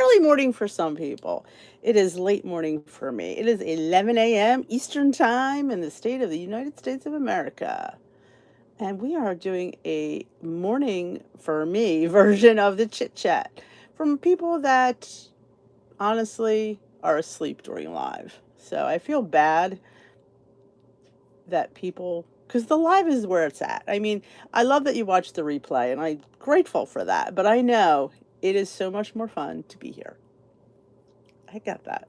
early morning for some people. It is late morning for me. It is 11 a.m. Eastern Time in the state of the United States of America. And we are doing a morning for me version of the chit chat from people that honestly are asleep during live. So I feel bad that people, because the live is where it's at. I mean, I love that you watch the replay and I'm grateful for that, but I know it is so much more fun to be here. I got that.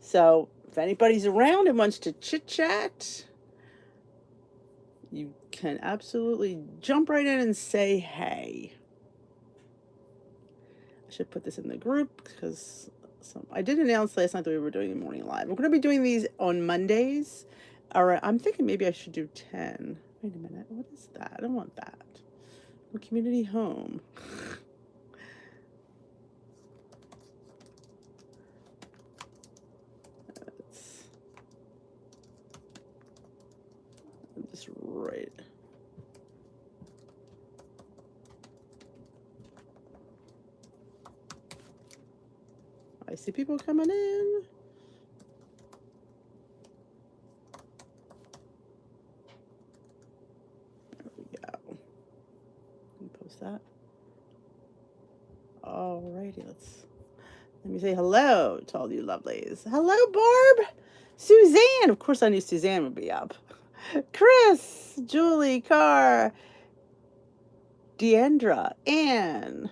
So if anybody's around and wants to chit chat, you can absolutely jump right in and say hey. I should put this in the group because I did announce last night that we were doing a morning live. We're going to be doing these on Mondays. All right, I'm thinking maybe I should do 10. Wait a minute. What is that? I don't want that. Community home. Just right. I see people coming in. There we go. Let me post that. Alrighty, let me say hello to all you lovelies. Hello, Barb. Suzanne. Of course I knew Suzanne would be up. Chris, Julie, Carr, Deandra, Anne,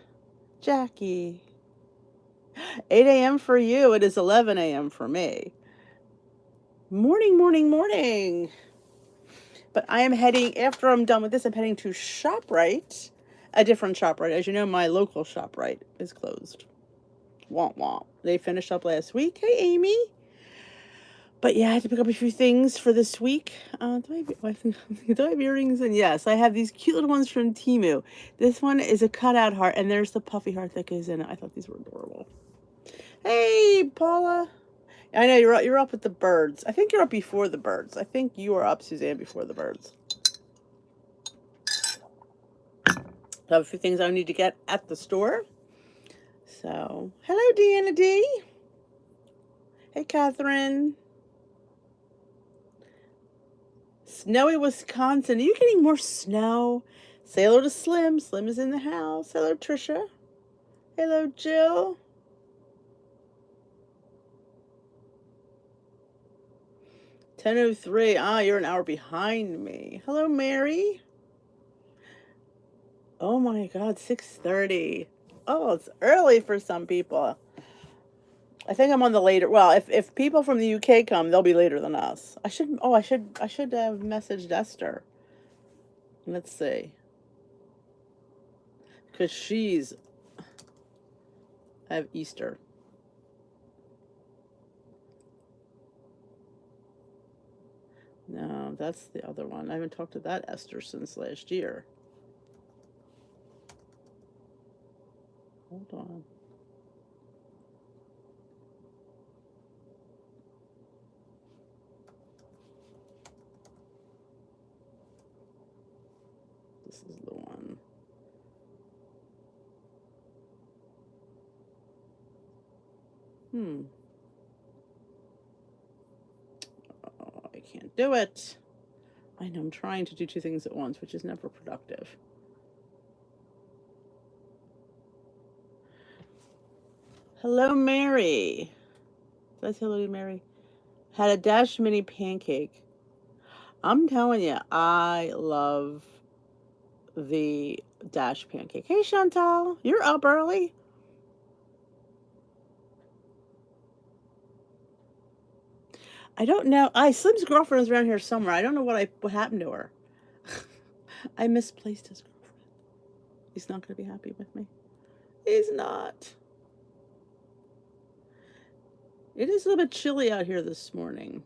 Jackie. 8 a.m. for you. It is 11 a.m. for me. Morning, morning, morning. But I am heading, after I'm done with this, I'm heading to ShopRite, a different ShopRite. As you know, my local ShopRite is closed. Womp womp. They finished up last week. Hey, Amy. But yeah, I had to pick up a few things for this week. Do I have earrings? And yes, I have these cute little ones from Temu. This one is a cutout heart, and there's the puffy heart that goes in it. I thought these were adorable. Hey, Paula. I know you're up with the birds. I think you're up before the birds. I think you are up, Suzanne, before the birds. I have a few things I need to get at the store. So, hello, Deanna D. Hey, Catherine. Snowy Wisconsin. Are you getting more snow? Say hello to Slim. Slim is in the house. Hello, Trisha. Hello, Jill. $10:03. Ah, you're an hour behind me. Hello, Mary. Oh my God, 6:30. Oh, it's early for some people. I think I'm on the later. Well, if people from the UK come, they'll be later than us. I should have messaged Esther. Let's see. Because I have Easter. No, that's the other one. I haven't talked to that Esther since last year. Hold on. This is the one. Oh, I can't do it. I know I'm trying to do two things at once, which is never productive. Hello, Mary. Did I say hello to Mary? Had a Dash Mini pancake. I'm telling you, I love the Dash pancake. Hey, Chantal, you're up early. I don't know. Slim's girlfriend is around here somewhere. I don't know what happened to her. I misplaced his girlfriend. He's not going to be happy with me. He's not. It is a little bit chilly out here this morning.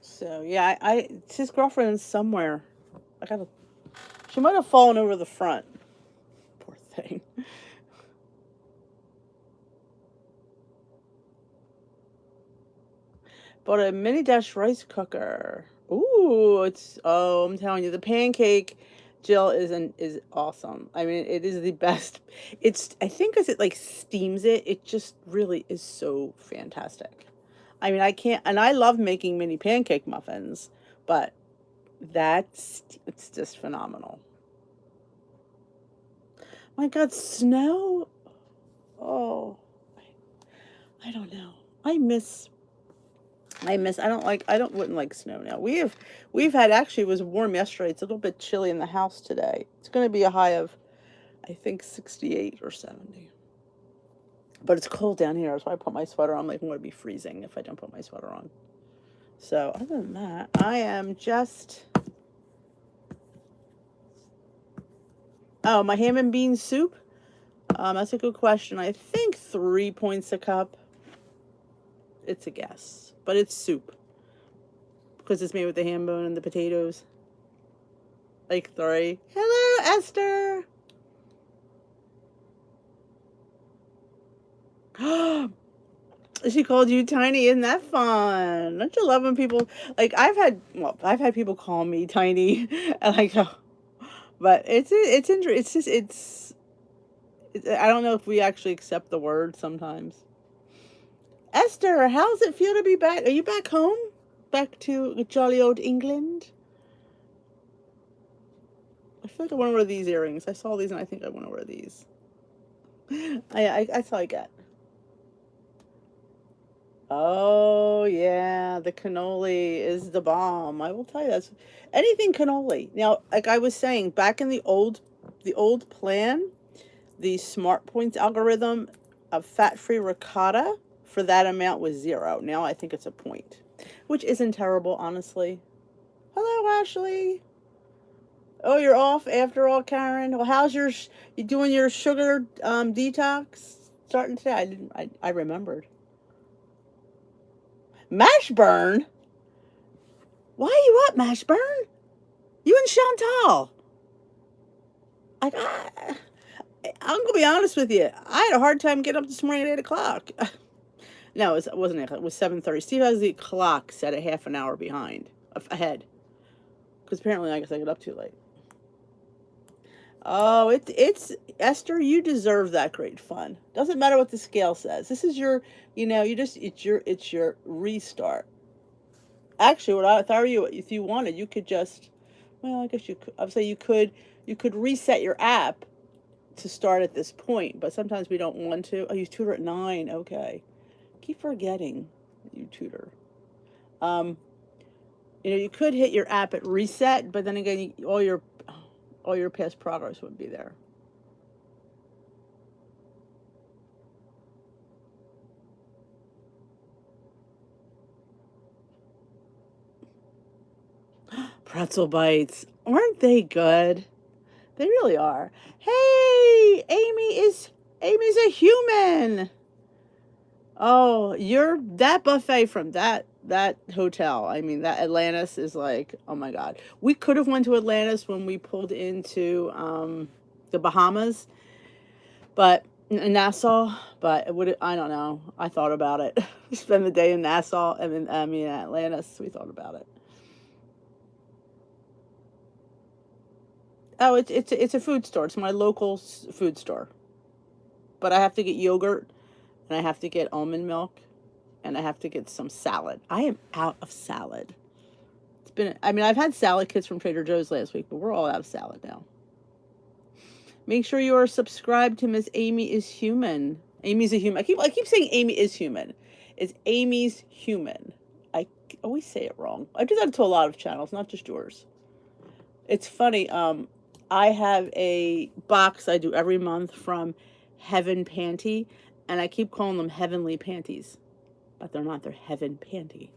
So yeah, it's his girlfriend somewhere. She might have fallen over the front. Poor thing. Bought a mini dash rice cooker. Ooh, I'm telling you, the pancake Jill is awesome. I mean, it is the best. I think as it like steams it, it just really is so fantastic. I mean, I can't, and I love making mini pancake muffins, but it's just phenomenal. My God, snow. Oh, I don't know. I wouldn't like snow now. We've had, actually, it was warm yesterday. It's a little bit chilly in the house today. It's going to be a high of, I think, 68 or 70. But it's cold down here, so I put my sweater on. Like, I'm going to be freezing if I don't put my sweater on. So, other than that, I am just... Oh, my ham and bean soup? That's a good question. I think 3 points a cup. It's a guess. But it's soup. Because it's made with the ham bone and the potatoes. Like 3. Hello, Esther! She called you Tiny. Isn't that fun? Don't you love when people... Like, I've had people call me Tiny. And I go... But I don't know if we actually accept the word sometimes. Esther, how's it feel to be back? Are you back home? Back to jolly old England? I feel like I want to wear these earrings. I saw these and I think I want to wear these. That's all I got. Oh yeah, the cannoli is the bomb. I will tell you, that's anything cannoli. Now, like I was saying, back in the old plan, the Smart Points algorithm of fat-free ricotta for that amount was 0. Now I think it's a point, which isn't terrible, honestly. Hello, Ashley. Oh, you're off after all, Karen. Well, you doing your sugar detox starting today? I remembered. Mashburn? Why are you up, Mashburn? You and Chantal. I'm gonna be honest with you. I had a hard time getting up this morning at 8 o'clock. No, it wasn't 8 o'clock. It was 7:30. Steve has the clock set a half an hour ahead. Because apparently, I guess I got up too late. Oh, it's Esther. You deserve that great fun. Doesn't matter what the scale says. This is your, it's your restart. Actually, if I were you, if you wanted, you could just, well, I guess you could. I would say you could reset your app to start at this point, but sometimes we don't want to. Oh, you tutor at 9. Okay, keep forgetting you tutor. Um, you could hit your app at reset, but then again, all your past progress would be there. Pretzel bites, aren't they good? They really are. Hey, Amy's a human. Oh, you're that buffet from that hotel. I mean, that Atlantis is like, oh my God. We could have went to Atlantis when we pulled into the Bahamas, but in Nassau, but I don't know. I thought about it. Spend the day in Nassau, Atlantis. We thought about it. Oh, it's a food store. It's my local food store. But I have to get yogurt, and I have to get almond milk, and I have to get some salad. I am out of salad. I've had salad kits from Trader Joe's last week, but we're all out of salad now. Make sure you are subscribed to Miss Amy is Human. Amy's a human. I keep saying Amy is human. It's Amy's Human. I always say it wrong. I do that to a lot of channels, not just yours. It's funny. I have a box I do every month from Heaven Panty, and I keep calling them Heavenly Panties, but they're not. They're Heaven Panty.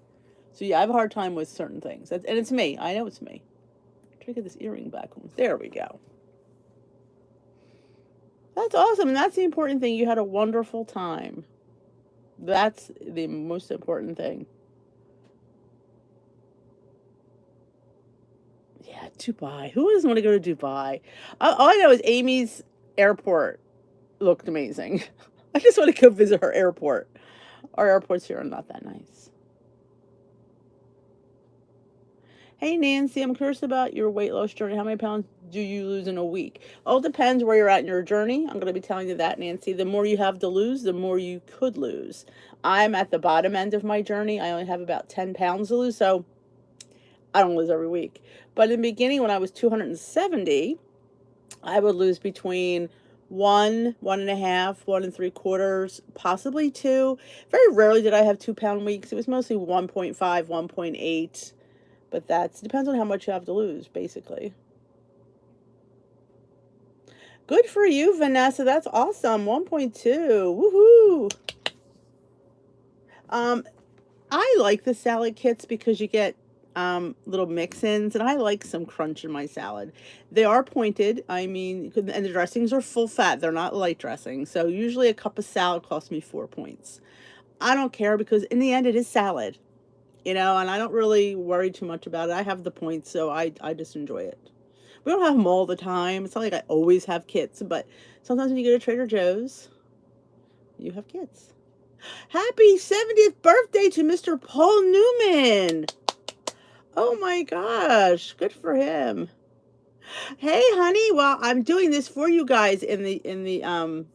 So yeah, I have a hard time with certain things, and it's me. I know it's me. Try to get this earring back home. There we go. That's awesome, and that's the important thing. You had a wonderful time. That's the most important thing. Yeah, Dubai. Who doesn't want to go to Dubai? All I know is Amy's airport looked amazing. I just want to go visit her airport. Our airports here are not that nice. Hey Nancy, I'm curious about your weight loss journey. How many pounds do you lose in a week? All depends where you're at in your journey. I'm going to be telling you that, Nancy. The more you have to lose, the more you could lose. I'm at the bottom end of my journey. I only have about 10 pounds to lose, so I don't lose every week. But in the beginning, when I was 270, I would lose between 1.5, 1.75, possibly 2. Very rarely did I have 2 pound weeks. It was mostly 1.5, 1.8. But that depends on how much you have to lose, basically. Good for you, Vanessa. That's awesome. 1.2. Woohoo. Um, I like the salad kits because you get little mix-ins, and I like some crunch in my salad. They are pointed. I mean, and the dressings are full fat. They're not light dressing. So usually a cup of salad costs me 4 points. I don't care because in the end it is salad, and I don't really worry too much about it. I have the points, so I just enjoy it. We don't have them all the time. It's not like I always have kits, but sometimes when you go to Trader Joe's, you have kits. Happy 70th birthday to Mr. Paul Newman. Oh my gosh, good for him. Hey honey, well, I'm doing this for you guys in the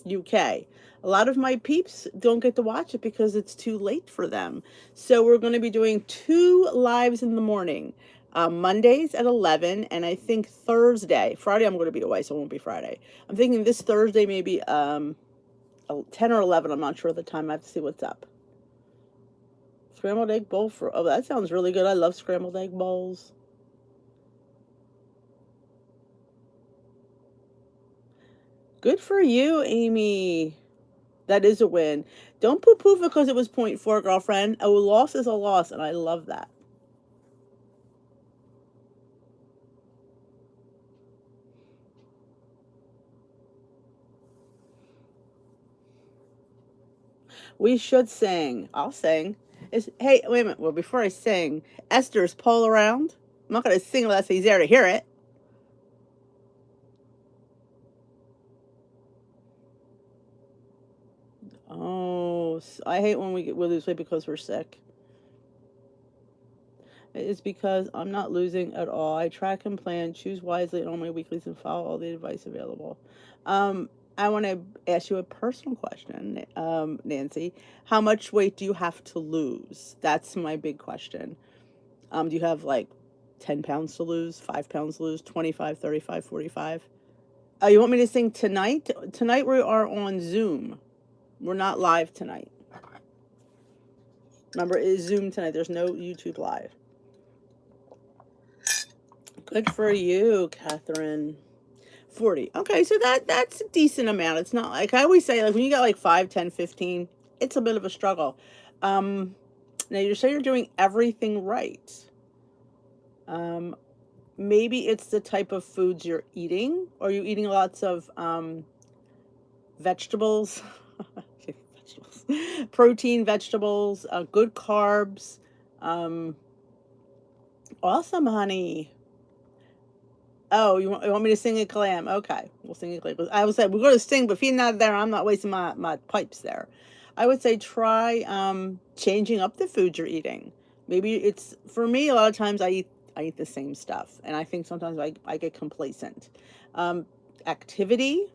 UK. A lot of my peeps don't get to watch it because it's too late for them. So we're going to be doing 2 lives in the morning. Mondays at 11, and I think Friday I'm going to be away, so it won't be Friday. I'm thinking this Thursday maybe 10 or 11. I'm not sure at the time. I have to see what's up. Scrambled egg bowl oh, that sounds really good. I love scrambled egg bowls. Good for you, Amy. That is a win. Don't poo-poo because it was 0.4, girlfriend. A loss is a loss, and I love that. We should sing. I'll sing. Hey, wait a minute. Well, before I sing, Esther's Poll Around. I'm not going to sing unless he's there to hear it. Oh, I hate when we lose weight because we're sick. It's because I'm not losing at all. I track and plan, choose wisely on my weeklies, and follow all the advice available. I want to ask you a personal question, Nancy. How much weight do you have to lose? That's my big question. Do you have like 10 pounds to lose, 5 pounds to lose, 25, 35, 45? You want me to sing tonight? Tonight we are on Zoom. We're not live tonight. Remember, it is Zoom tonight. There's no YouTube live. Good for you, Catherine. 40. Okay, so that's a decent amount. It's not like I always say, like when you got like 5, 10, 15, it's a bit of a struggle. Now you say you're doing everything right. Maybe it's the type of foods you're eating. Are you eating lots of vegetables? Protein, vegetables, good carbs. Awesome, honey. Oh, you want me to sing a clam? Okay, we'll sing a clam. I would say we're going to sing, but if you're not there, I'm not wasting my pipes there. I would say try changing up the food you're eating. Maybe it's, for me, a lot of times I eat the same stuff, and I think sometimes I get complacent. Activity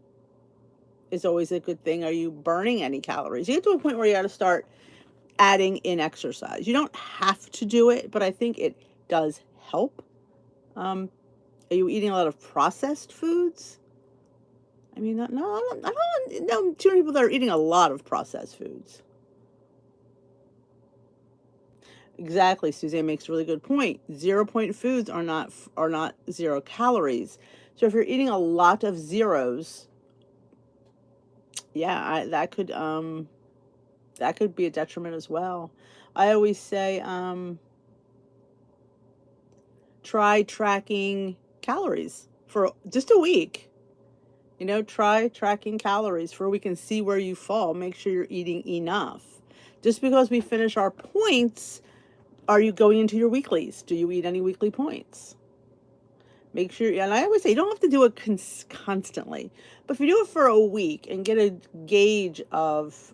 is always a good thing. Are you burning any calories? You get to a point where you got to start adding in exercise. You don't have to do it, but I think it does help. Are you eating a lot of processed foods? I mean, I don't know too many people that are eating a lot of processed foods. Exactly, Suzanne makes a really good point. 0 point foods are not 0 calories. So if you're eating a lot of zeros, yeah, that could be a detriment as well. I always say try tracking calories for just a week. Try tracking calories for a week and see where you fall. Make sure you're eating enough. Just because we finish our points, are you going into your weeklies? Do you eat any weekly points? Make sure, and I always say you don't have to do it constantly, but if you do it for a week and get a gauge of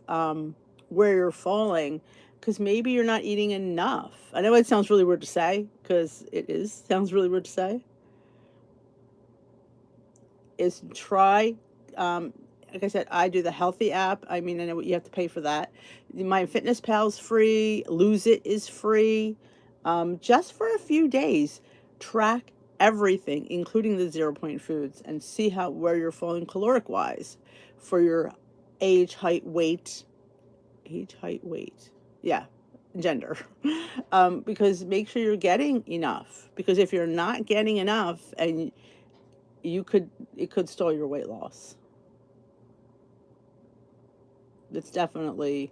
where you're falling, because maybe you're not eating enough. I know it sounds really weird to say, because sounds really weird to say, is try, um, like I said, I do the Healthy app. I mean, I know you have to pay for that. My Fitness Pal's free. Lose It is free. Just for a few days, track everything, including the 0 point foods, and see where you're falling caloric wise for your age, height, weight, yeah, gender. Because make sure you're getting enough. Because if you're not getting enough, and it could stall your weight loss. It's definitely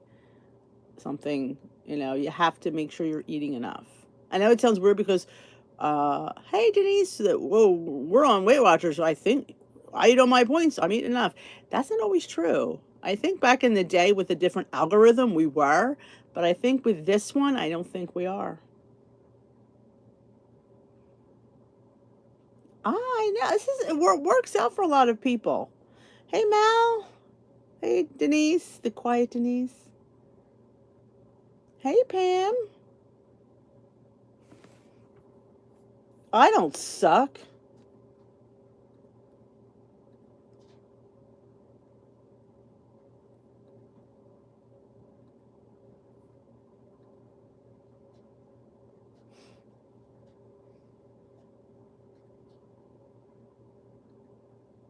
something, you have to make sure you're eating enough. I know it sounds weird because, hey, Denise, whoa, we're on Weight Watchers, so I think I eat all my points. I'm eating enough. That's not always true. I think back in the day with a different algorithm, we were, but I think with this one, I don't think we are. I know it works out for a lot of people. Hey, Mal. Hey, Denise, the quiet Denise. Hey, Pam. I don't suck.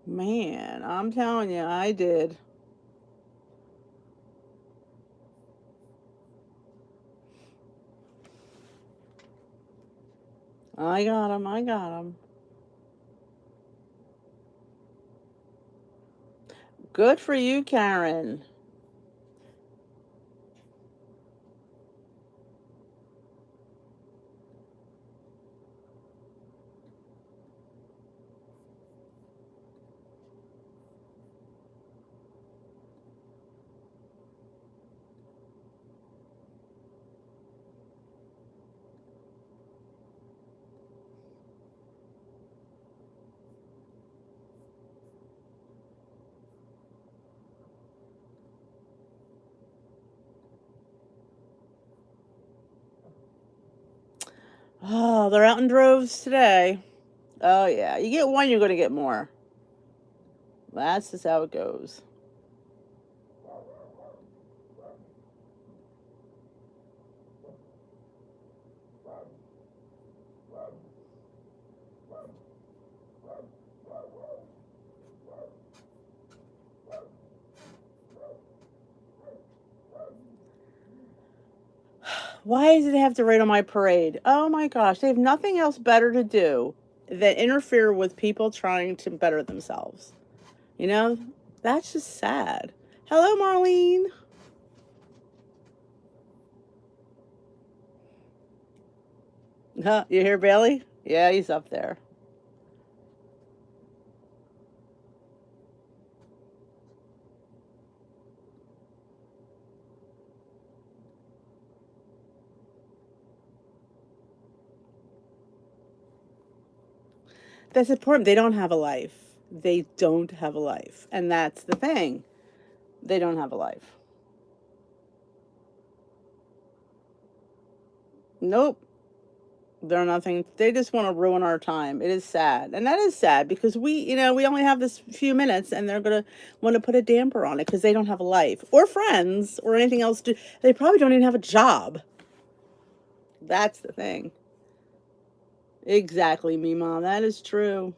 Man, I'm telling you, I did. I got him. I got him. Good for you, Karen. Oh, they're out in droves today. Oh, yeah. You get one, you're going to get more. That's just how it goes. Why does it have to rain on my parade? Oh my gosh, they have nothing else better to do than interfere with people trying to better themselves. You know, that's just sad. Hello, Marlene. Huh, you hear Bailey? Yeah, he's up there. That's important. They don't have a life. They don't have a life. And that's the thing. They don't have a life. Nope. They're nothing. They just want to ruin our time. It is sad. And that is sad because we only have this few minutes and they're going to want to put a damper on it because they don't have a life or friends or anything else to. They probably don't even have a job. That's the thing. Exactly, me mom. That is true.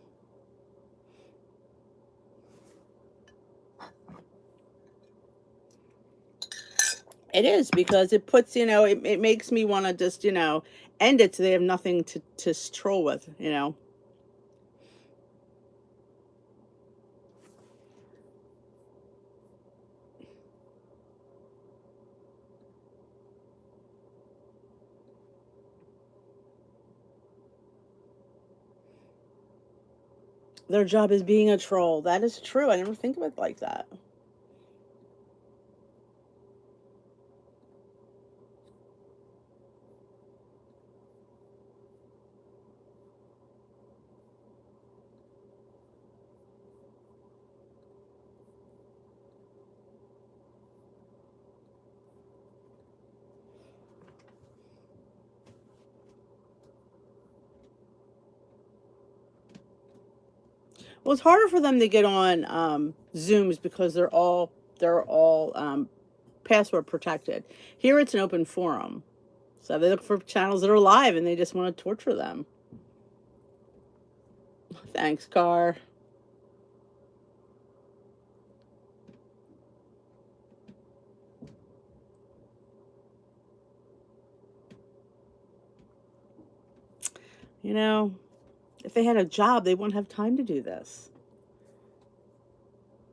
It is because it puts, it makes me want to just, end it so they have nothing to stroll with. Their job is being a troll. That is true. I never think of it like that. Well, it's harder for them to get on Zooms because they're all password protected. Here it's an open forum. So they look for channels that are live and they just want to torture them. Thanks, Car. You know, if they had a job, they wouldn't have time to do this.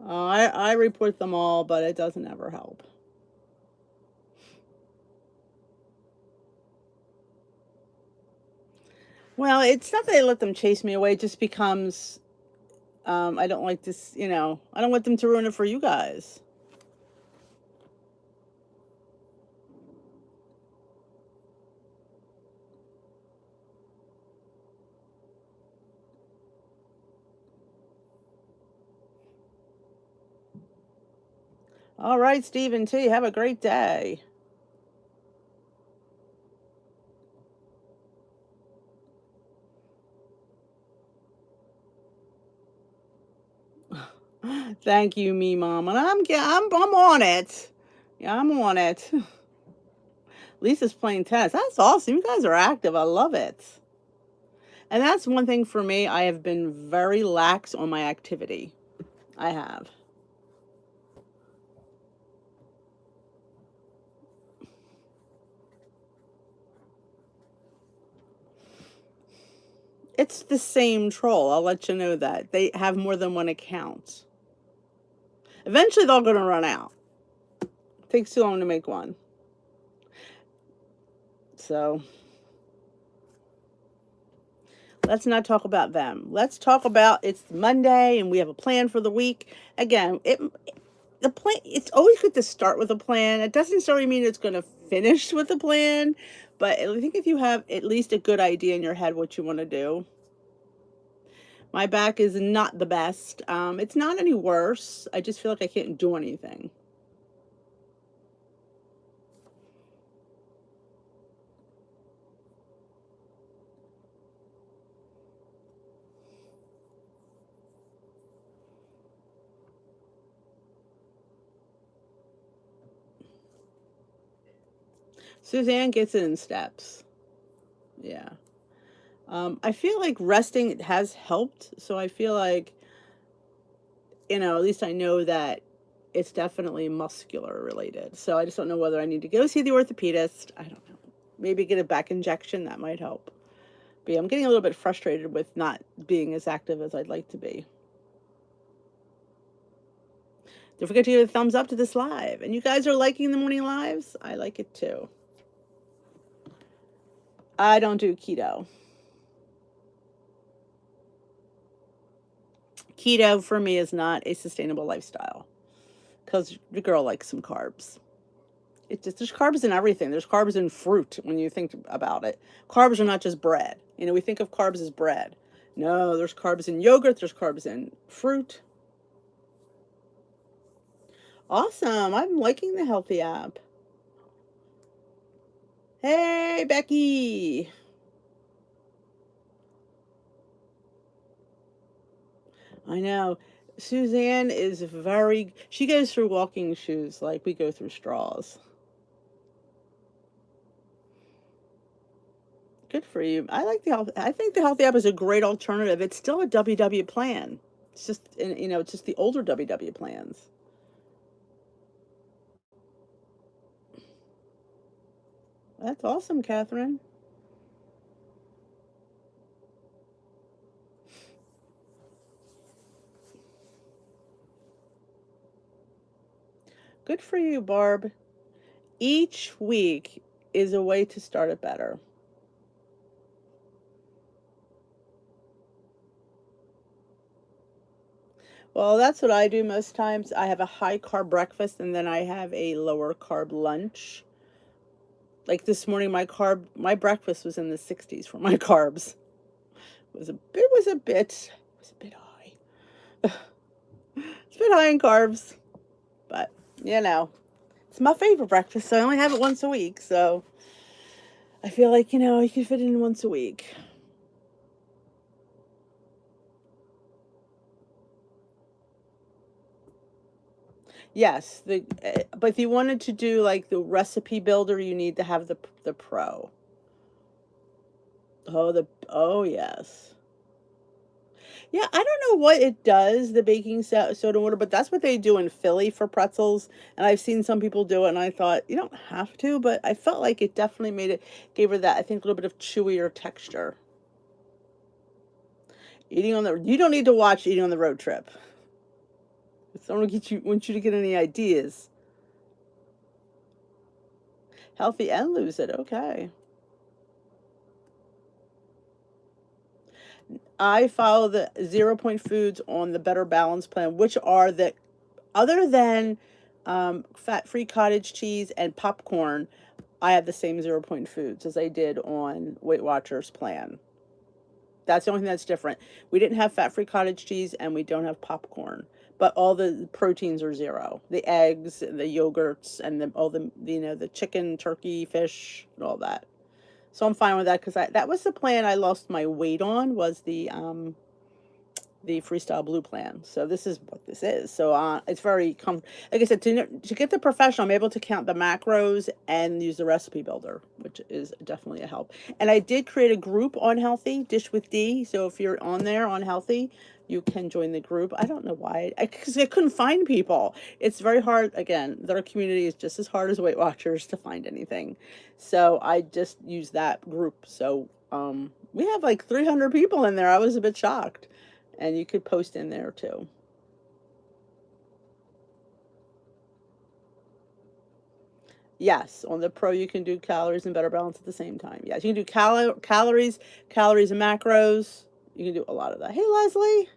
I report them all, but it doesn't ever help. Well, it's not that I let them chase me away. It just becomes, I don't like this, I don't want them to ruin it for you guys. All right, Stephen T. Have a great day. Thank you, me mom, and I'm on it. Yeah, I'm on it. Lisa's playing tennis. That's awesome. You guys are active. I love it. And that's one thing for me. I have been very lax on my activity. I have. It's the same troll. I'll let you know that. They have more than one account. Eventually, they're going to run out. It takes too long to make one. So, let's not talk about them. Let's talk about it's Monday and we have a plan for the week. Again, the plan, it's always good to start with a plan. It doesn't necessarily mean it's going to finish with a plan, but I think if you have at least a good idea in your head what you want to do. My back is not the best. It's not any worse. I just feel like I can't do anything. Suzanne gets it in steps. Yeah. I feel like resting has helped. So I feel like, at least I know that it's definitely muscular related. So I just don't know whether I need to go see the orthopedist. I don't know. Maybe get a back injection. That might help. But yeah, I'm getting a little bit frustrated with not being as active as I'd like to be. Don't forget to give a thumbs up to this live. And you guys are liking the morning lives? I like it too. I don't do keto. Keto for me is not a sustainable lifestyle because the girl likes some carbs. There's carbs in everything. There's carbs in fruit when you think about it. Carbs are not just bread. We think of carbs as bread. No, there's carbs in yogurt. There's carbs in fruit. Awesome. I'm liking the Healthy app. Hey, Becky. I know. Suzanne is she goes through walking shoes like we go through straws. Good for you. I think the Healthy app is a great alternative. It's still a WW plan. It's just, it's just the older WW plans. That's awesome, Catherine. Good for you, Barb. Each week is a way to start it better. Well, that's what I do most times. I have a high carb breakfast and then I have a lower carb lunch. Like this morning, my breakfast was in the 60s for my carbs. It was a bit high. It's a bit high in carbs, but it's my favorite breakfast. So I only have it once a week. So I feel like, you can fit it in once a week. Yes, but if you wanted to do like the recipe builder, you need to have the pro. Oh yes. Yeah, I don't know what it does, the baking soda water, but that's what they do in Philly for pretzels. And I've seen some people do it, and I thought you don't have to, but I felt like it definitely gave her that, I think, a little bit of chewier texture. You don't need to watch Eating on the Road Trip. I don't want you to get any ideas. Healthy and lose it. Okay. I follow the 0 point foods on the Better Balance plan, which are the, other than fat-free cottage cheese and popcorn, I have the same 0 point foods as I did on Weight Watchers plan. That's the only thing that's different. We didn't have fat-free cottage cheese and we don't have popcorn, but all the proteins are zero. The eggs, and the yogurts, and all the the chicken, turkey, fish, and all that. So I'm fine with that because that was the plan I lost my weight on, was the Freestyle Blue plan. So this is what this is. So it's very like I said, to get the professional, I'm able to count the macros and use the recipe builder, which is definitely a help. And I did create a group on Healthy Dish with D. So if you're on there on Healthy, you can join the group. I don't know why, because I couldn't find people. It's very hard. Again, their community is just as hard as Weight Watchers to find anything. So I just use that group. So we have like 300 people in there. I was a bit shocked. And you could post in there too. Yes, on the Pro you can do calories and Better Balance at the same time. Yes, you can do calories, and macros. You can do a lot of that. Hey, Leslie.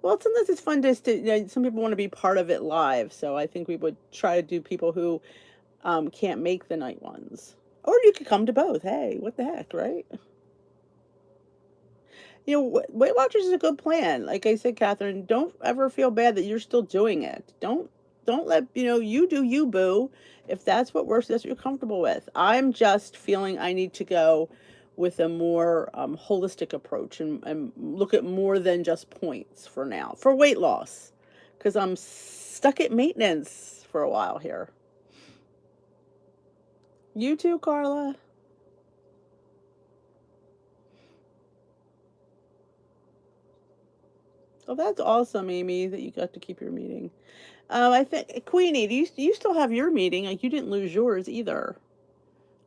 Well, sometimes it's fun just to, some people want to be part of it live. So I think we would try to do people who can't make the night ones. Or you could come to both. Hey, what the heck, right? Weight Watchers is a good plan. Like I said, Catherine, don't ever feel bad that you're still doing it. Don't let, you do you, boo. If that's what works, that's what you're comfortable with. I'm just feeling I need to go with a more holistic approach, and look at more than just points for now for weight loss, because I'm stuck at maintenance for a while here. You too, Carla. Oh, that's awesome, Amy, that you got to keep your meeting. I think, Queenie, do you still have your meeting? Like, you didn't lose yours either.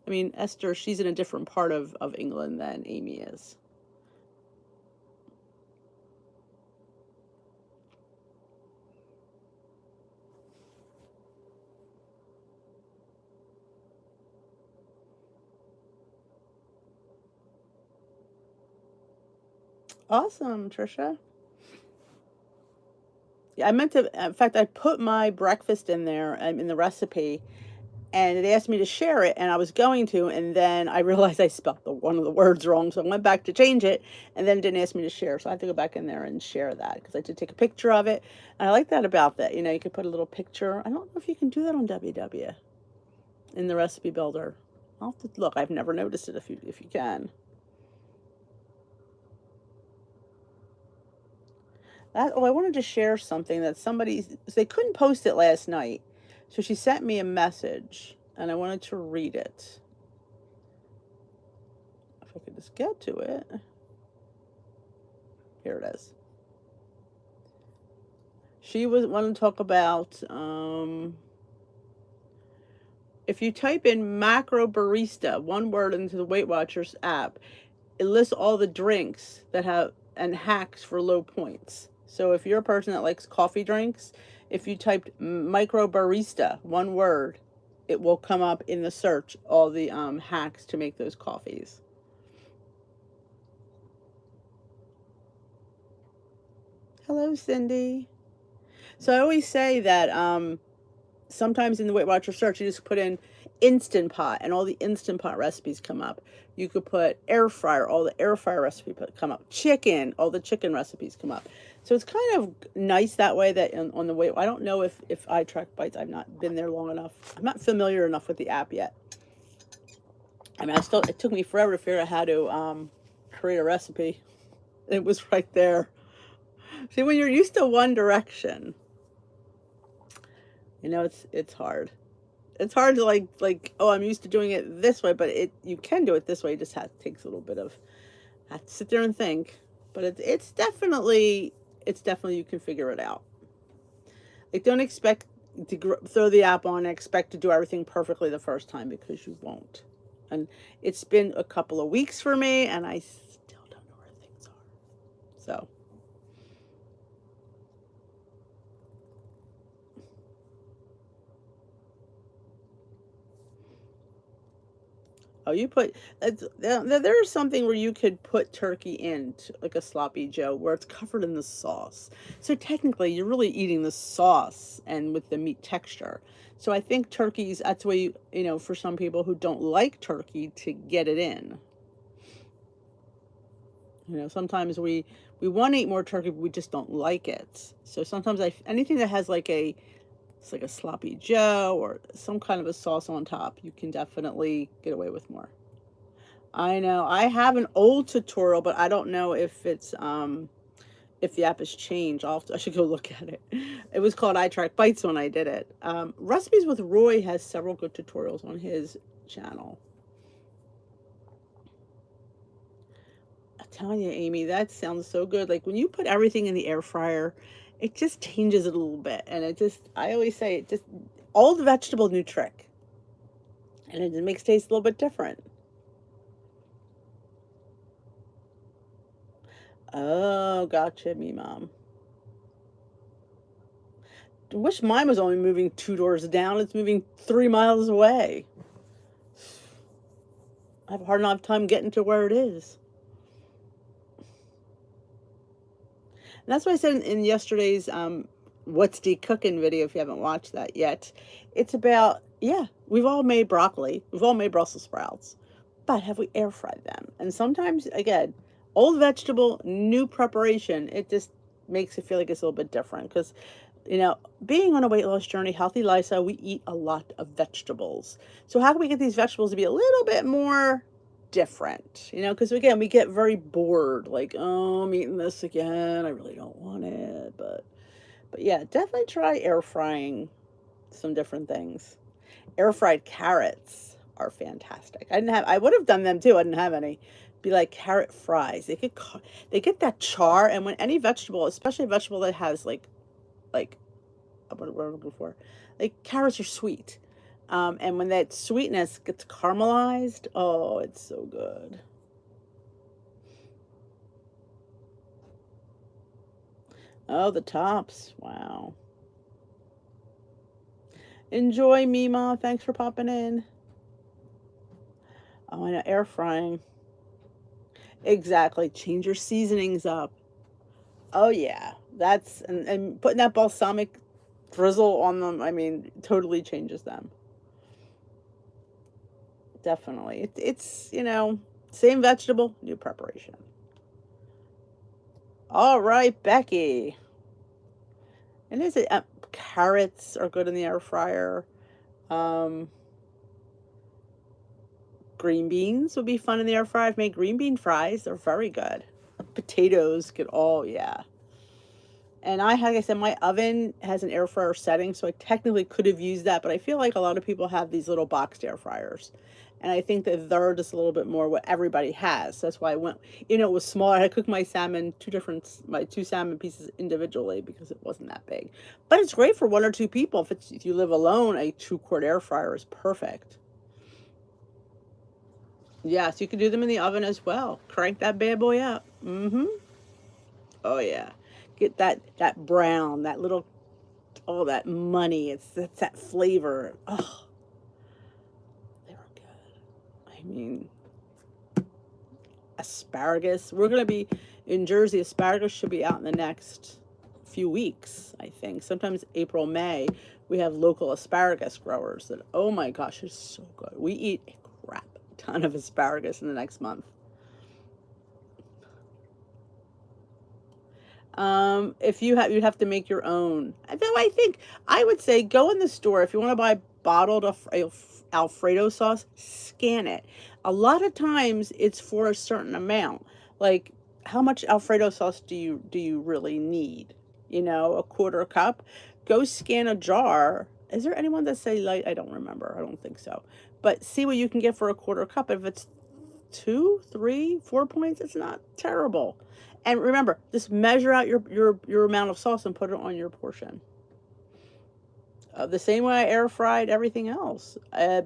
I mean, Esther, she's in a different part of England than Amy is. Awesome, Trisha. Yeah, I meant to, in fact, I put my breakfast in there, in the recipe, and they asked me to share it, and I was going to, and then I realized I spelled one of the words wrong, so I went back to change it, and then it didn't ask me to share, so I have to go back in there and share that, because I did take a picture of it, and I like that about that. You could put a little picture. I don't know if you can do that on WW in the recipe builder. I'll have to look. I've never noticed it if you can. I wanted to share something that they couldn't post it last night. So she sent me a message and I wanted to read it. If I could just get to it. Here it is. She wanted to talk about if you type in macro barista, one word, into the Weight Watchers app, it lists all the drinks that have and hacks for low points. So if you're a person that likes coffee drinks, if you typed micro barista, one word, it will come up in the search all the hacks to make those coffees. Hello, Cindy. So I always say that sometimes in the Weight Watcher search, you just put in Instant Pot and all the Instant Pot recipes come up. You could put air fryer, all the air fryer recipes come up. Chicken, all the chicken recipes come up. So it's kind of nice that way, that on the way. I don't know if I track bites. I've not been there long enough. I'm not familiar enough with the app yet. I mean, it took me forever to figure out how to create a recipe. It was right there. See, when you're used to one direction, it's hard. It's hard to oh, I'm used to doing it this way, but you can do it this way. It just takes a little bit of have to sit there and think. But it's definitely you can figure it out. Like, don't expect to throw the app on and expect to do everything perfectly the first time, because you won't. And it's been a couple of weeks for me, and I still don't know where things are. So. Oh, there's something where you could put turkey in, like a sloppy Joe, where it's covered in the sauce. So technically, you're really eating the sauce and with the meat texture. So I think turkeys, that's why for some people who don't like turkey, to get it in. Sometimes we want to eat more turkey, but we just don't like it. So sometimes anything that has it's like a sloppy Joe or some kind of a sauce on top, you can definitely get away with more. I know. I have an old tutorial, but I don't know if the app has changed. I should go look at it. It was called I Track Bites when I did it. Recipes with Roy has several good tutorials on his channel. I'm telling you, Amy, that sounds so good. Like, when you put everything in the air fryer, it just changes it a little bit. And I always say, old vegetable, new trick. And it makes taste a little bit different. Oh, gotcha, me mom. I wish mine was only moving 2 doors down. It's moving 3 miles away. I have a hard enough time getting to where it is. And that's why I said in yesterday's What's the Cooking video, if you haven't watched that yet, it's about, yeah, we've all made broccoli. We've all made Brussels sprouts. But have we air fried them? And sometimes, again, old vegetable, new preparation, it just makes it feel like it's a little bit different. Because, being on a weight loss journey, healthy lifestyle, we eat a lot of vegetables. So how can we get these vegetables to be a little bit more different? Because again, we get very bored. Like, oh, I'm eating this again. I really don't want it. But yeah, definitely try air frying some different things. Air fried carrots are fantastic. I would have done them too. I didn't have any. Be like carrot fries. They get that char, and when any vegetable, especially a vegetable that has like what am I looking for? Like, carrots are sweet. And when that sweetness gets caramelized, oh, it's so good. Oh, the tops. Wow. Enjoy, Mima. Thanks for popping in. Oh, I know, air frying. Exactly. Change your seasonings up. Oh yeah. And putting that balsamic drizzle on them, I mean, totally changes them. Definitely. It's same vegetable, new preparation. All right, Becky. And is it carrots are good in the air fryer? Um, Green beans would be fun in the air fryer. I've made green bean fries. They're very good. Potatoes get all, yeah. And like I said, my oven has an air fryer setting, so I technically could have used that, but I feel like a lot of people have these little boxed air fryers. And I think that they're just a little bit more what everybody has. So that's why I went, it was small. I had cooked my my 2 salmon pieces individually because it wasn't that big. But it's great for 1 or 2 people. If you live alone, a 2-quart air fryer is perfect. Yes, you can do them in the oven as well. Crank that bad boy up. Mm-hmm. Oh yeah. Get that brown, that little, oh, that money. It's that flavor. Oh, they were good. I mean, asparagus. We're gonna be in Jersey. Asparagus should be out in the next few weeks, I think. Sometimes April, May. We have local asparagus growers that, oh my gosh, it's so good. We eat a crap ton of asparagus in the next month. If you'd have to make your own. Though I would say go in the store if you want to buy bottled Alfredo sauce, scan it. A lot of times it's for a certain amount. Like, how much Alfredo sauce do you really need? You know, a quarter cup. Go scan a jar. Is there anyone that say light? I don't remember. I don't think so. But see what you can get for a quarter cup. If it's 2, 3, 4 points, it's not terrible. And remember, just measure out your amount of sauce and put it on your portion. The same way I air fried everything else.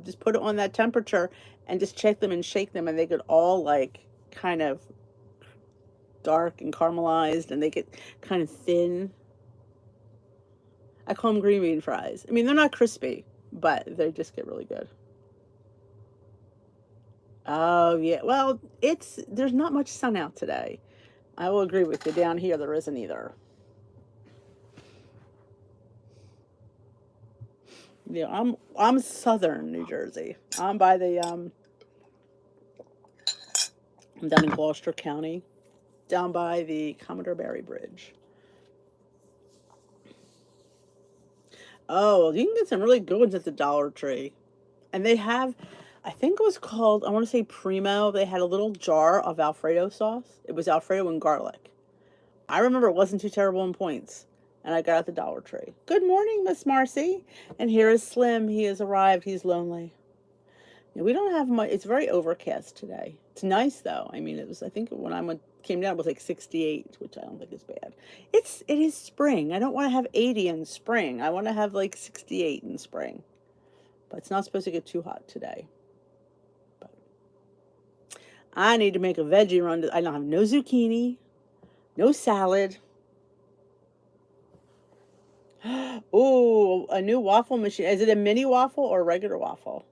Just put it on that temperature and just check them and shake them, and they get all like kind of dark and caramelized, and they get kind of thin. I call them green bean fries. I mean, they're not crispy, but they just get really good. Oh yeah. Well, there's not much sun out today. I will agree with you. Down here, there isn't either. Yeah, I'm southern New Jersey. I'm by the I'm down in Gloucester County, down by the Commodore Barry Bridge. Oh, you can get some really good ones at the Dollar Tree. And they have, I think it was called, I want to say Primo. They had a little jar of Alfredo sauce. It was Alfredo and garlic. I remember it wasn't too terrible in points. And I got at the Dollar Tree. Good morning, Miss Marcy. And here is Slim. He has arrived. He's lonely. Yeah, we don't have much. It's very overcast today. It's nice though. I mean, it was. I think when came down, it was like 68, which I don't think is bad. It is spring. I don't want to have 80 in spring. I want to have like 68 in spring. But it's not supposed to get too hot today. But I need to make a veggie run. I don't have no zucchini, no salad. Oh, a new waffle machine. Is it a mini waffle or a regular waffle?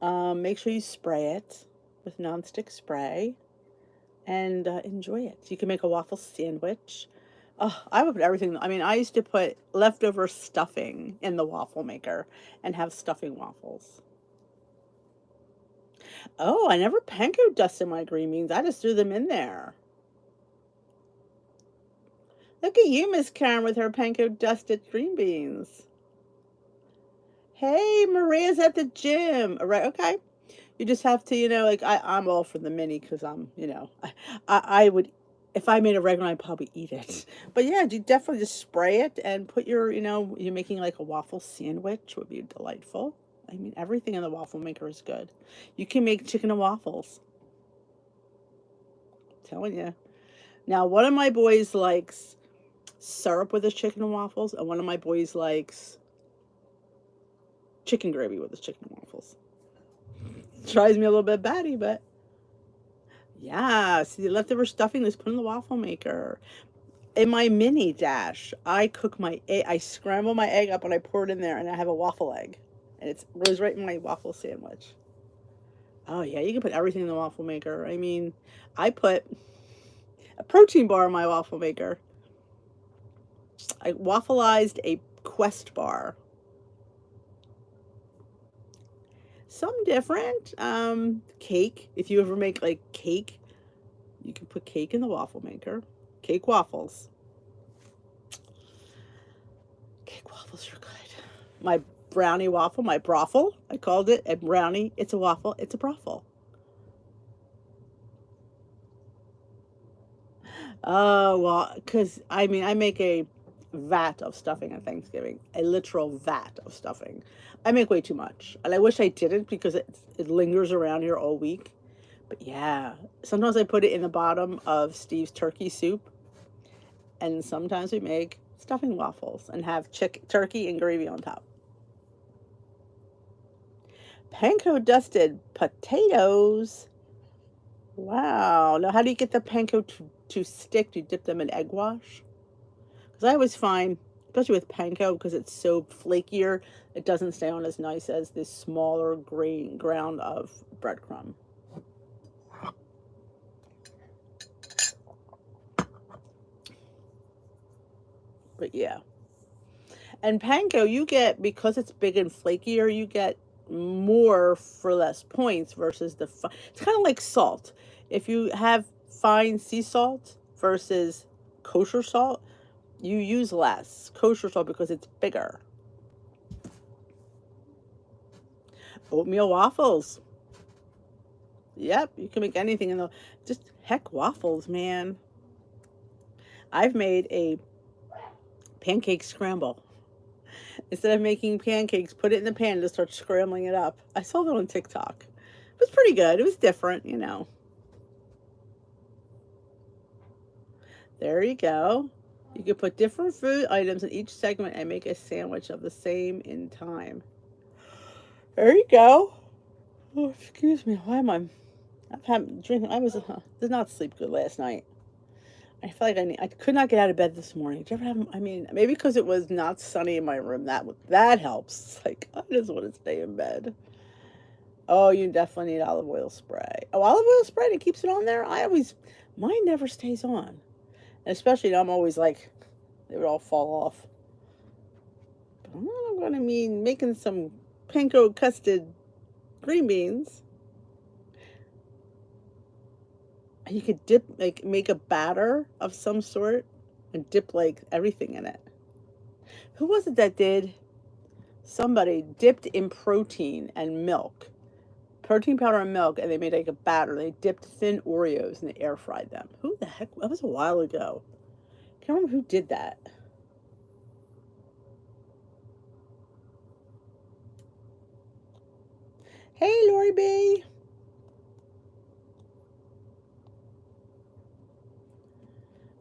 Make sure you spray it with nonstick spray and enjoy it. You can make a waffle sandwich. Oh, I would put everything. I mean, I used to put leftover stuffing in the waffle maker and have stuffing waffles. Oh, I never panko dusted my green beans. I just threw them in there. Look at you, Miss Karen, with her panko dusted green beans. Hey, Maria's at the gym. All right, okay. You just have to, like I'm all for the mini because I would, if I made a regular, I'd probably eat it. But yeah, you definitely just spray it and put you're making like a waffle sandwich would be delightful. I mean, everything in the waffle maker is good. You can make chicken and waffles. I'm telling you. Now, one of my boys likes syrup with his chicken and waffles, and one of my boys likes chicken gravy with his chicken and waffles. Tries me a little bit batty, but yeah. See, the leftover stuffing is put in the waffle maker. In my mini dash, I cook my egg. I scramble my egg up and I pour it in there, and I have a waffle egg, and it goes right in my waffle sandwich. Oh yeah, you can put everything in the waffle maker. I mean, I put a protein bar in my waffle maker. I waffleized a Quest bar. Some different. Cake. If you ever make like cake, you can put cake in the waffle maker. Cake waffles. Cake waffles are good. My brownie waffle, my brothel. I called it a brownie. It's a waffle. It's a brothel. Oh, well, because I mean, I make a vat of stuffing on Thanksgiving, a literal vat of stuffing. I make way too much, and I wish I didn't because it lingers around here all week. But yeah, sometimes I put it in the bottom of Steve's turkey soup, and sometimes we make stuffing waffles and have turkey and gravy on top. Panko dusted potatoes. Wow. Now, how do you get the panko to stick? Do you dip them in egg wash? Because I always find, especially with panko, because it's so flakier, it doesn't stay on as nice as this smaller grain ground of breadcrumb. But yeah. And panko, you get, because it's big and flakier, you get more for less points versus it's kind of like salt. If you have fine sea salt versus kosher salt, you use less kosher salt because it's bigger. Oatmeal waffles. Yep, you can make anything in the just Heck, waffles, man. I've made a pancake scramble. Instead of making pancakes, put it in the pan and just start scrambling it up. I saw that on TikTok. It was pretty good. It was different, you know. There you go. You could put different food items in each segment and make a sandwich of the same in time. There you go. Oh, excuse me. Why am I've had drinking. Did not sleep good last night. I feel like I could not get out of bed this morning. Did you ever have? I mean, maybe because it was not sunny in my room. That helps. It's like I just want to stay in bed. Oh, you definitely need olive oil spray. Oh, olive oil spray. It keeps it on there. Mine never stays on. And especially, I'm always like, they would all fall off. But I'm going to mean making some panko custard green beans. And you could make a batter of some sort and dip like everything in it. Who was it that did? Somebody dipped in protein and milk. Protein powder and milk, and they made like a batter. They dipped thin Oreos and they air fried them. Who the heck? That was a while ago. Can't remember who did that. Hey, Lori B.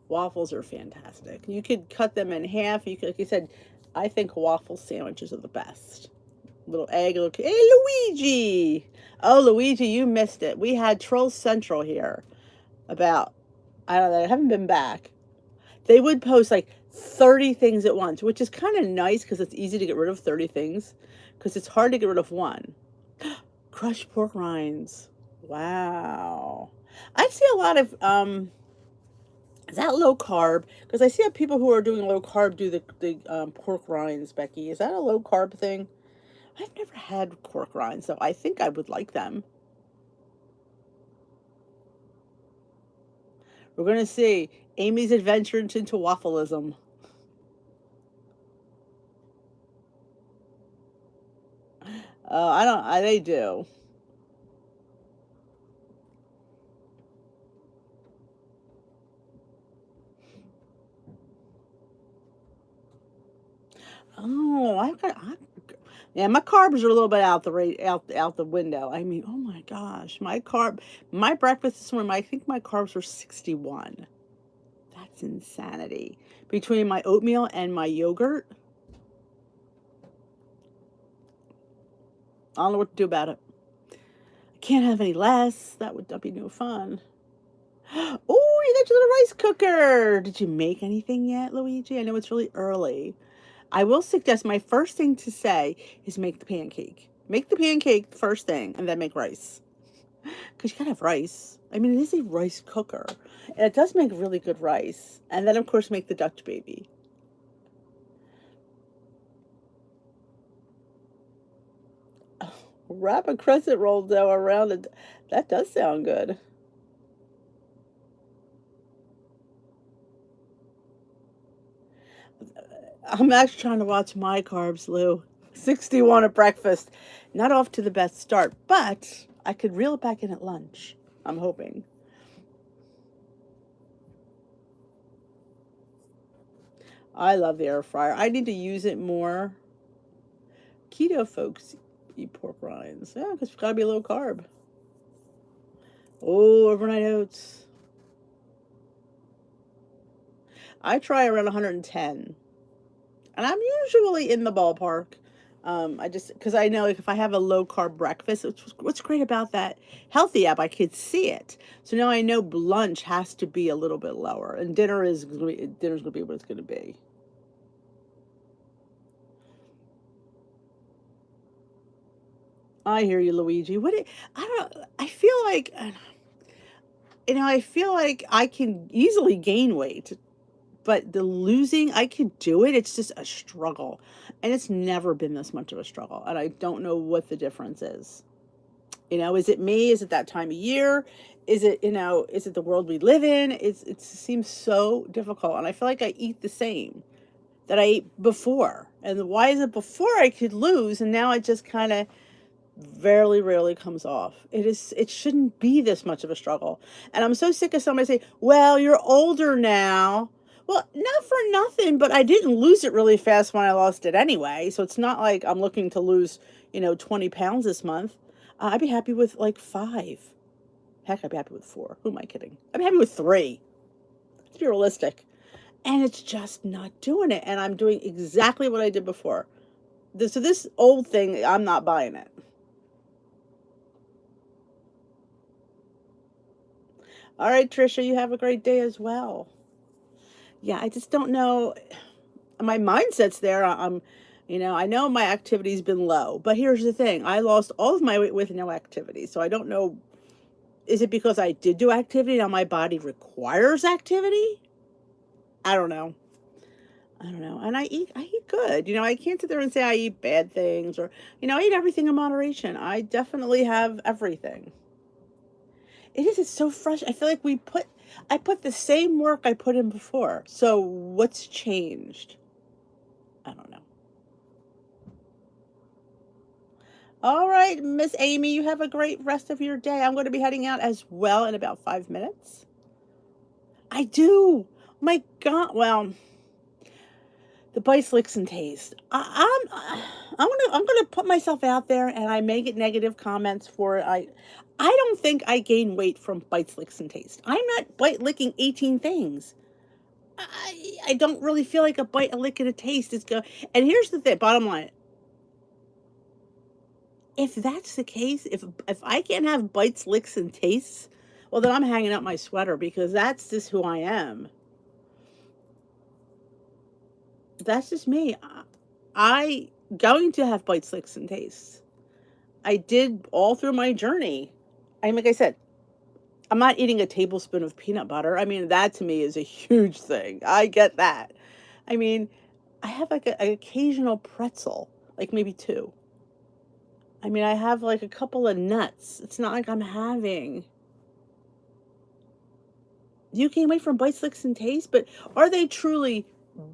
Waffles are fantastic. You could cut them in half. You could, like you said, I think waffle sandwiches are the best. Little egg, hey, Luigi. Oh, Luigi, you missed it. We had Troll Central here about, I don't know, I haven't been back. They would post like 30 things at once, which is kind of nice because it's easy to get rid of 30 things because it's hard to get rid of one. Crushed pork rinds. Wow. I see a lot of, is that low carb? Because I see people who are doing low carb do the pork rinds, Becky. Is that a low carb thing? I've never had pork rinds, so I think I would like them. We're going to see Amy's adventure into waffleism. They do. Oh, yeah, my carbs are a little bit out the window. I mean, oh my gosh, my breakfast this morning, I think my carbs were 61. That's insanity. Between my oatmeal and my yogurt, I don't know what to do about it. I can't have any less. That would not be no fun. Oh, you got your little rice cooker. Did you make anything yet, Luigi? I know it's really early. I will suggest my first thing to say is make the pancake. Make the pancake first thing and then make rice. Because you gotta have rice. I mean, it is a rice cooker. And it does make really good rice. And then, of course, make the Dutch baby. Oh, wrap a crescent roll dough around it. That does sound good. I'm actually trying to watch my carbs, Lou. 61 at breakfast. Not off to the best start, but I could reel it back in at lunch. I'm hoping. I love the air fryer. I need to use it more. Keto folks eat pork rinds. Yeah, because it's got to be low carb. Oh, overnight oats. I try around 110. And I'm usually in the ballpark. Because I know if I have a low carb breakfast, what's great about that Healthi app, I could see it. So now I know lunch has to be a little bit lower, and dinner's going to be what it's going to be. I hear you, Luigi. I feel like, I feel like I can easily gain weight, but the losing, I could do it. It's just a struggle. And it's never been this much of a struggle. And I don't know what the difference is. Is it me? Is it that time of year? Is it, is it the world we live in? It seems so difficult. And I feel like I eat the same that I ate before. And why is it before I could lose? And now I just kind of Very rarely comes off. It shouldn't be this much of a struggle. And I'm so sick of somebody saying, "Well, you're older now." Well, not for nothing, but I didn't lose it really fast when I lost it anyway. So it's not like I'm looking to lose, 20 pounds this month. I'd be happy with like 5. Heck, I'd be happy with 4. Who am I kidding? I'd be happy with 3. Let's be realistic. And it's just not doing it. And I'm doing exactly what I did before. So this old thing, I'm not buying it. All right, Trisha, you have a great day as well. Yeah, I just don't know. My mindset's there. I know my activity's been low, but here's the thing. I lost all of my weight with no activity. So I don't know. Is it because I did do activity? Now my body requires activity? I don't know. I don't know. And I eat good. I can't sit there and say I eat bad things or, I eat everything in moderation. I definitely have everything. It's so fresh. I feel like I put the same work I put in before. So what's changed? I don't know. All right, Miss Amy, you have a great rest of your day. I'm going to be heading out as well in about 5 minutes. I do. My God. Well, the bites, licks, and taste. I'm gonna put myself out there, and I may get negative comments for it. I don't think I gain weight from bites, licks, and taste. I'm not bite licking 18 things. I don't really feel like a bite, a lick, and a taste is go. And here's the thing. Bottom line: if that's the case, if I can't have bites, licks, and tastes, well, then I'm hanging up my sweater because that's just who I am. That's just me. I going to have bites, licks, and tastes. I did all through my journey. Like I said, I'm not eating a tablespoon of peanut butter. I mean, that to me is a huge thing. I get that. I mean, I have like an occasional pretzel, like maybe 2. I mean, I have like a couple of nuts. It's not like I'm having. You gain weight from bites, licks, and taste, but are they truly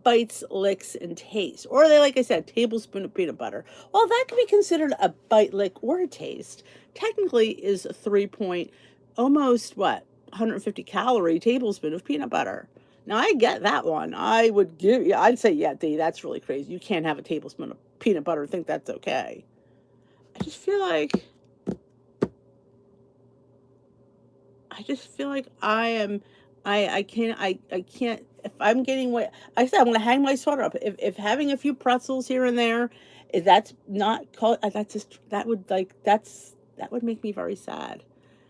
bites, licks, and taste? Or are they, like I said, tablespoon of peanut butter? Well, that can be considered a bite, lick, or a taste. Technically is a 3 point, almost what, 150 calorie tablespoon of peanut butter. Now I get that one. I'd say, yeah, Dee, that's really crazy. You can't have a tablespoon of peanut butter and think that's okay. I just feel like I can't if I'm getting what I said, I'm gonna hang my sweater up. If having a few pretzels here and there, if that's not called that's just that would make me very sad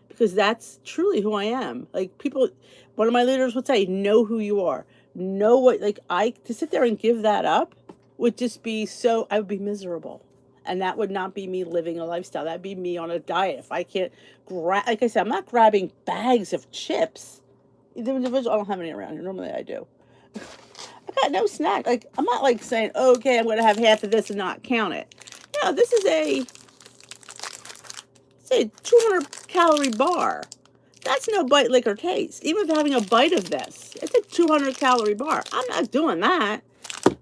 because that's truly who I am. Like people one of my leaders would say, know who you are. Know what like I to sit there and give that up would just be so I would be miserable. And that would not be me living a lifestyle. That'd be me on a diet. If I can't like I said, I'm not grabbing bags of chips. I don't have any around here. Normally I do. I got no snack. Like I'm not like saying, okay, I'm going to have half of this and not count it. No, this is say 200 calorie bar. That's no bite, lick, or taste. Even if having a bite of this, it's a 200 calorie bar. I'm not doing that.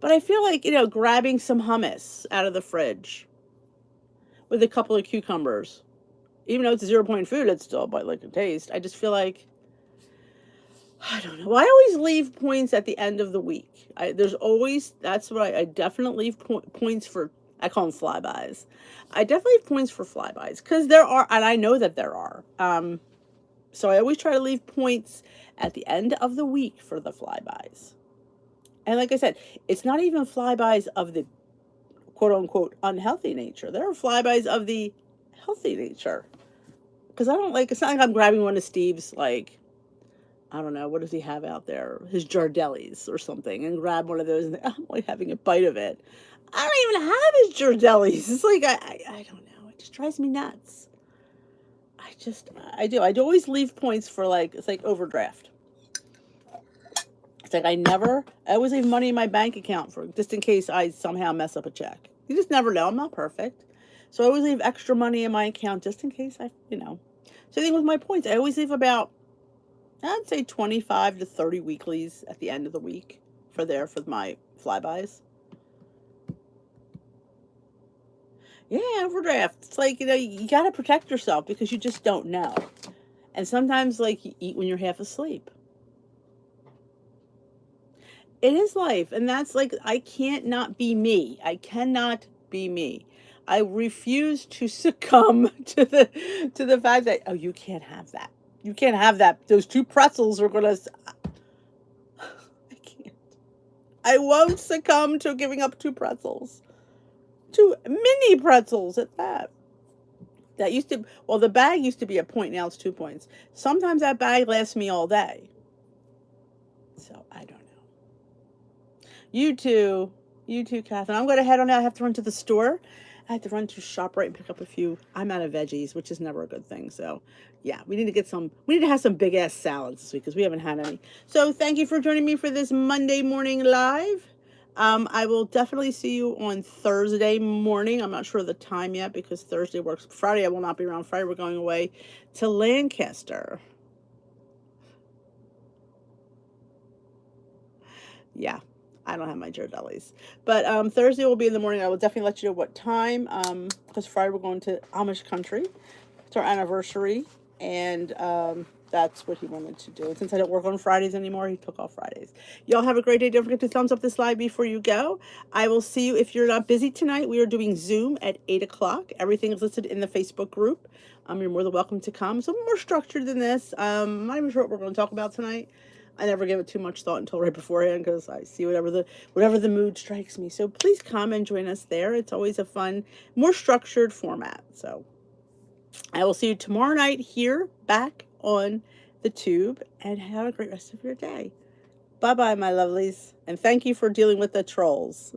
But I feel like, grabbing some hummus out of the fridge with a couple of cucumbers. Even though it's a 0 point food, it's still a bite, lick, and taste. I just feel like I don't know. Well, I always leave points at the end of the week. That's what I definitely leave points for. I call them flybys. I definitely have points for flybys because there are, and I know that there are. So I always try to leave points at the end of the week for the flybys. And like I said, it's not even flybys of the quote unquote unhealthy nature. There are flybys of the healthy nature. Because it's not like I'm grabbing one of Steve's, like, I don't know, what does he have out there? His Jardellis or something, and grab one of those and I'm only having a bite of it. I don't even have his Jardellis. It's like, I don't know. It just drives me nuts. I do. I'd always leave points for it's like overdraft. It's like I always leave money in my bank account for just in case I somehow mess up a check. You just never know. I'm not perfect. So I always leave extra money in my account just in case So the thing with my points, I always leave about, I'd say 25 to 30 weeklies at the end of the week for my flybys. Yeah, overdraft. It's like, you got to protect yourself because you just don't know. And sometimes, like, you eat when you're half asleep. It is life. And that's like, I can't not be me. I cannot be me. I refuse to succumb to the fact that, oh, you can't have that. You can't have that. Those two pretzels are going to, I can't. I won't succumb to giving up two pretzels. Two mini pretzels at that. That used to, well, the bag used to be a point, now it's 2 points. Sometimes that bag lasts me all day. So I don't know. You too, Catherine. I'm going to head on out. I have to run to the store. I have to run to ShopRite and pick up a few. I'm out of veggies, which is never a good thing. So, yeah, we need to have some big ass salads this week because we haven't had any. So, thank you for joining me for this Monday morning live. I will definitely see you on Thursday morning. I'm not sure of the time yet because Thursday works. Friday, I will not be around. Friday, we're going away to Lancaster. Yeah, I don't have my Jardellis. But Thursday will be in the morning. I will definitely let you know what time. Because Friday we're going to Amish country. It's our anniversary. And that's what he wanted to do. And since I don't work on Fridays anymore, he took off Fridays. Y'all have a great day. Don't forget to thumbs up this live before you go. I will see you if you're not busy tonight. We are doing Zoom at 8 o'clock. Everything is listed in the Facebook group. You're more than welcome to come. So more structured than this. I'm not even sure what we're going to talk about tonight. I never give it too much thought until right beforehand because I see whatever the mood strikes me. So please come and join us there. It's always a fun, more structured format. So I will see you tomorrow night here back on the tube, and have a great rest of your day. Bye bye, my lovelies, and thank you for dealing with the trolls.